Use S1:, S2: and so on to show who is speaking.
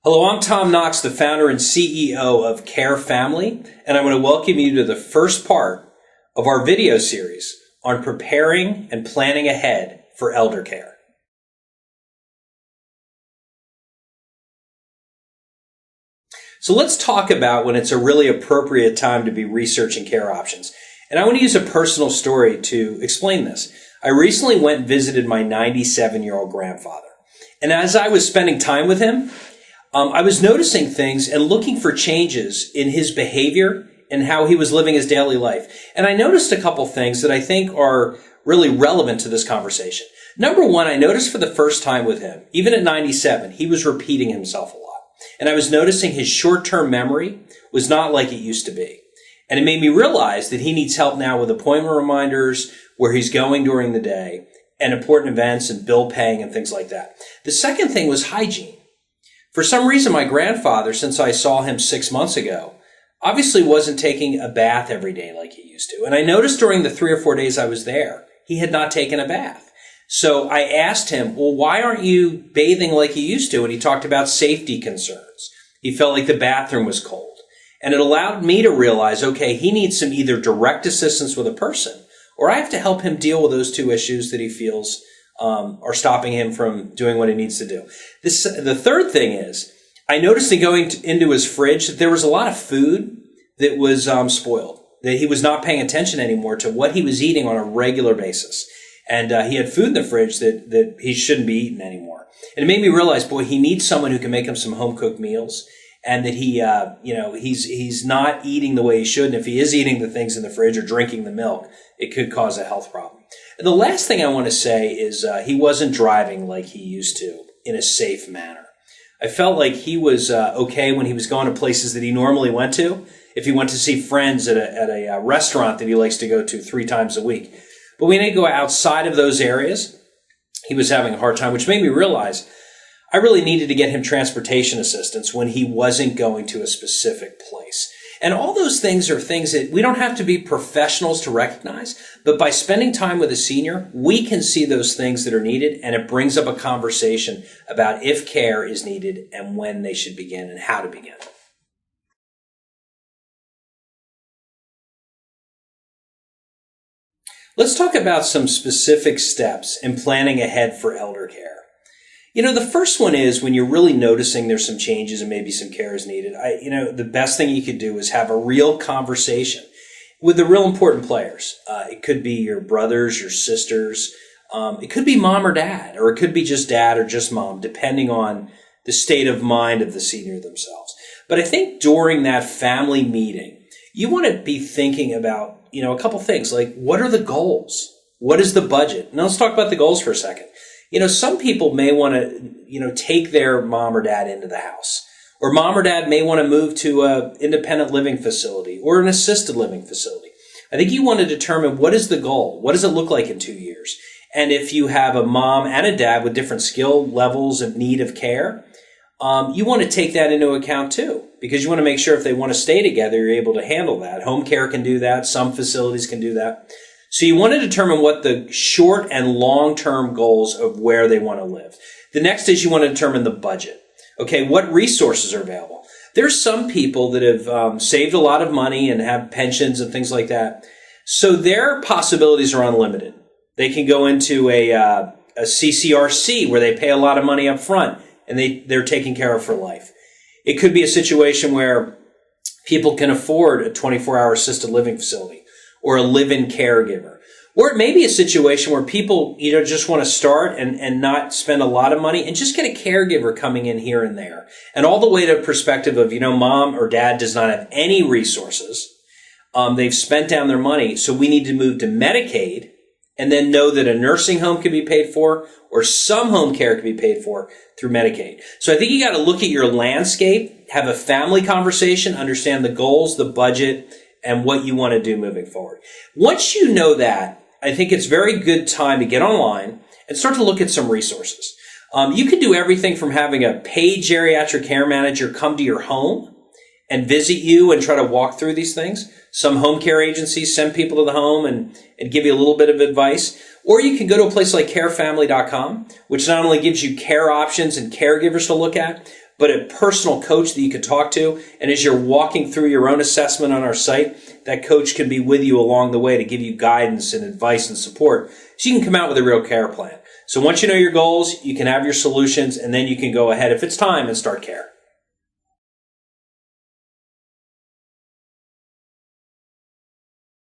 S1: Hello, I'm Tom Knox, the founder and CEO of CareFamily, and I want to welcome you to the first part of our video series on preparing and planning ahead for elder care. So let's talk about when it's a really appropriate time to be researching care options. And I want to use a personal story to explain this. I recently went and visited my 97-year-old grandfather. And as I was spending time with him, I was noticing things and looking for changes in his behavior and how he was living his daily life. And I noticed a couple things that I think are really relevant to this conversation. Number one, I noticed for the first time with him, even at 97, he was repeating himself a lot. And I was noticing his short-term memory was not like it used to be. And it made me realize that he needs help now with appointment reminders, where he's going during the day, and important events and bill paying and things like that. The second thing was hygiene. For some reason, my grandfather, since I saw him 6 months ago, obviously wasn't taking a bath every day like he used to. And I noticed during the 3 or 4 days I was there, he had not taken a bath. So I asked him, well, why aren't you bathing like you used to? And he talked about safety concerns. He felt like the bathroom was cold. And it allowed me to realize, okay, he needs some either direct assistance with a person, or I have to help him deal with those two issues that he feels are stopping him from doing what he needs to do. The third thing is, I noticed in going into his fridge that there was a lot of food that was spoiled, that he was not paying attention anymore to what he was eating on a regular basis. And he had food in the fridge that he shouldn't be eating anymore. And it made me realize, boy, he needs someone who can make him some home-cooked meals, and that he's not eating the way he should. And if he is eating the things in the fridge or drinking the milk, it could cause a health problem. And the last thing I want to say is he wasn't driving like he used to in a safe manner. I felt like he was okay when he was going to places that he normally went to, if he went to see friends at a restaurant that he likes to go to 3 times a week. But when he go outside of those areas, he was having a hard time, which made me realize I really needed to get him transportation assistance when he wasn't going to a specific place. And all those things are things that we don't have to be professionals to recognize, but by spending time with a senior, we can see those things that are needed, and it brings up a conversation about if care is needed and when they should begin and how to begin. Let's talk about some specific steps in planning ahead for elder care. The first one is when you're really noticing there's some changes and maybe some care is needed. The best thing you could do is have a real conversation with the real important players. It could be your brothers, your sisters. It could be mom or dad, or it could be just dad or just mom, depending on the state of mind of the senior themselves. But I think during that family meeting, you want to be thinking about, a couple things like, what are the goals? What is the budget? Now let's talk about the goals for a second. Some people may want to, take their mom or dad into the house. Or mom or dad may want to move to an independent living facility or an assisted living facility. I think you want to determine what is the goal? What does it look like in 2 years? And if you have a mom and a dad with different skill levels of need of care, you want to take that into account too. Because you want to make sure if they want to stay together, you're able to handle that. Home care can do that. Some facilities can do that. So you want to determine what the short and long-term goals of where they want to live. The next is you want to determine the budget. Okay, what resources are available? There's some people that have saved a lot of money and have pensions and things like that. So their possibilities are unlimited. They can go into a CCRC where they pay a lot of money up front and they're taken care of for life. It could be a situation where people can afford a 24-hour assisted living facility, or a live-in caregiver. Or it may be a situation where people, just want to start and not spend a lot of money and just get a caregiver coming in here and there. And all the way to a perspective of, mom or dad does not have any resources. They've spent down their money, so we need to move to Medicaid and then know that a nursing home can be paid for or some home care can be paid for through Medicaid. So I think you got to look at your landscape, have a family conversation, understand the goals, the budget, and what you want to do moving forward. Once you know that, I think it's very good time to get online and start to look at some resources. You can do everything from having a paid geriatric care manager come to your home and visit you and try to walk through these things. Some home care agencies send people to the home and give you a little bit of advice. Or you can go to a place like carefamily.com, which not only gives you care options and caregivers to look at, but a personal coach that you can talk to. And as you're walking through your own assessment on our site, that coach can be with you along the way to give you guidance and advice and support so you can come out with a real care plan. So once you know your goals, you can have your solutions, and then you can go ahead, if it's time, and start care.